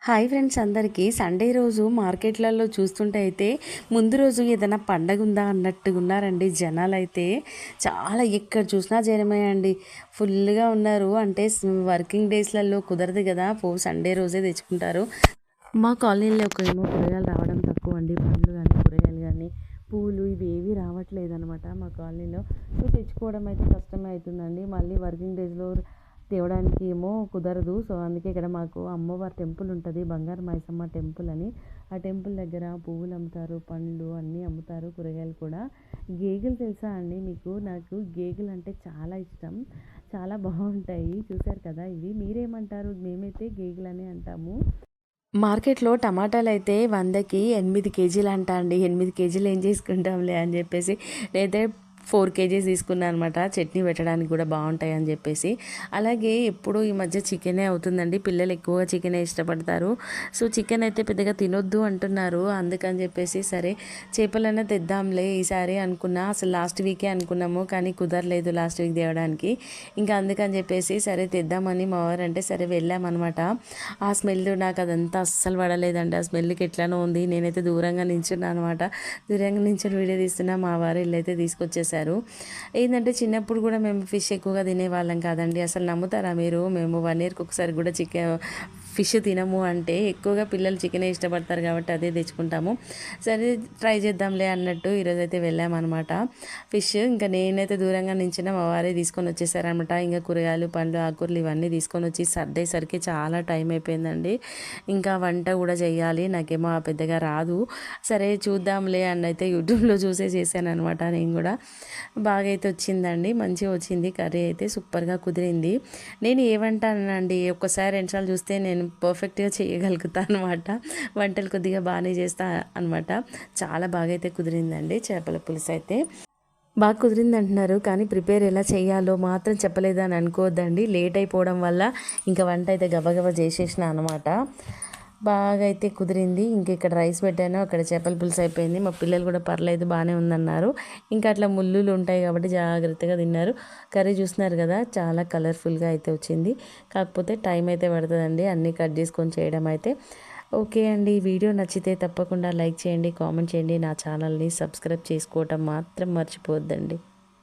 Hi friends, అందరికీ Sunday రోజు మార్కెట్లలో చూస్తుంటే అయితే ముందు రోజు ఏదైనా పండగ ఉందా అన్నట్టుగా ఉన్నారండి. జనాలు అయితే చాలా ఎక్కడ చూసినా జనమే అండి. ఫుల్గా ఉన్నారు. అంటే వర్కింగ్ డేస్లలో కుదరదు కదా, సండే రోజే తెచ్చుకుంటారు. మా కాలనీలో ఏమో కూరగాయలు రావడం తక్కువ అండి. పండ్లు కానీ కూరగాయలు కానీ పూలు ఇవి ఏవి రావట్లేదు అనమాట మా కాలనీలో. సో తెచ్చుకోవడం అయితే కష్టమే అవుతుందండి. మళ్ళీ వర్కింగ్ డేస్లో తేవడానికి ఏమో కుదరదు. సో అందుకే ఇక్కడ మాకు అమ్మవారి టెంపుల్ ఉంటుంది, బంగారు మైసమ్మ టెంపుల్ అని. ఆ టెంపుల్ దగ్గర పువ్వులు అమ్ముతారు, పండ్లు అన్నీ అమ్ముతారు, కూరగాయలు కూడా. గేగెలు తెలుసా అండి మీకు? నాకు గేగెలు అంటే చాలా ఇష్టం, చాలా బాగుంటాయి. చూశారు కదా ఇవి. మీరేమంటారు? మేమైతే గేగెలు అని అంటాము. మార్కెట్లో టమాటాలు అయితే 100కి 8 కేజీలు అంట అండి. 8 కేజీలు ఏం చేసుకుంటాంలే అని చెప్పేసి నేనైతే 4 కేజీస్ తీసుకున్నాను అనమాట. చట్నీ పెట్టడానికి కూడా బాగుంటాయి అని చెప్పేసి. అలాగే ఎప్పుడు ఈ మధ్య చికెనే అవుతుందండి. పిల్లలు ఎక్కువగా చికెనే ఇష్టపడతారు. సో చికెన్ అయితే పెద్దగా తినొద్దు అంటున్నారు. అందుకని చెప్పేసి సరే చేపలన్నా తెద్దాంలే ఈసారి అనుకున్నా. అసలు లాస్ట్ వీకే అనుకున్నాము, కానీ కుదరలేదు లాస్ట్ వీక్ తేవడానికి. ఇంకా అందుకని చెప్పేసి సరే తెద్దామని మా వారు అంటే సరే వెళ్ళామన్నమాట. ఆ స్మెల్ నాకు అదంతా అస్సలు పడలేదండి. ఆ స్మెల్కి ఎట్లానో ఉంది. నేనైతే దూరంగా నించున్నాను అనమాట. దూరంగా నించుని వీడియో తీస్తున్నా. మా వారు ఇల్లైతే తీసుకొచ్చేసారు. ఏంటంటే చిన్నప్పుడు కూడా మేము ఫిష్ ఎక్కువగా తినేవాళ్ళం కాదండి. అసలు నమ్ముతారా మీరు? మేము 1 ఇయర్కి ఒకసారి కూడా ఫిష్ తినము. అంటే ఎక్కువగా పిల్లలు చికెనే ఇష్టపడతారు కాబట్టి అదే తెచ్చుకుంటాము. సరే ట్రై చేద్దాంలే అన్నట్టు ఈరోజైతే వెళ్ళామన్నమాట. ఫిష్ ఇంకా నేనైతే దూరంగా నించిన మా వారే తీసుకొని వచ్చేసారనమాట. ఇంకా కూరగాయలు పండ్లు ఆకుకూరలు ఇవన్నీ తీసుకొని వచ్చి సర్దేసరికి చాలా టైం అయిపోయిందండి. ఇంకా వంట కూడా చేయాలి, నాకేమో పెద్దగా రాదు. సరే చూద్దాంలే అని అయితే యూట్యూబ్లో చూసే చేశాను అనమాట. నేను కూడా బాగా అయితే వచ్చిందండి, మంచిగా వచ్చింది. కర్రీ అయితే సూపర్గా కుదిరింది. నేను ఏమంటానండి, ఒక్కసారి రెండుసార్లు చూస్తే నేను పర్ఫెక్ట్గా చేయగలుగుతాను అనమాట. వంటలు కొద్దిగా బాగానే చేస్తా అనమాట. చాలా బాగా అయితే కుదిరిందండి చేపల పులుసు అయితే. బాగా కుదిరింది అంటున్నారు, కానీ ప్రిపేర్ ఎలా చేయాలో మాత్రం చెప్పలేదని అనుకోవద్దండి. లేట్ అయిపోవడం వల్ల ఇంకా వంట అయితే గబగబా చేసేసిన అనమాట. బాగా అయితే కుదిరింది. ఇంక ఇక్కడ రైస్ పెట్టాను, అక్కడ చేపల పులుసు అయిపోయింది. మా పిల్లలు కూడా పర్లేదు బాగానే ఉందన్నారు. ఇంకా అట్లా ముళ్ళులు ఉంటాయి కాబట్టి జాగ్రత్తగా తిన్నారు. కర్రీ చూస్తున్నారు కదా, చాలా కలర్ఫుల్గా అయితే వచ్చింది. కాకపోతే టైం అయితే పడుతుందండి అన్నీ కట్ చేసుకొని చేయడం అయితే. ఓకే అండి, వీడియో నచ్చితే తప్పకుండా లైక్ చేయండి, కామెంట్ చేయండి. నా ఛానల్ని సబ్స్క్రైబ్ చేసుకోవటం మాత్రం మర్చిపోవద్దండి.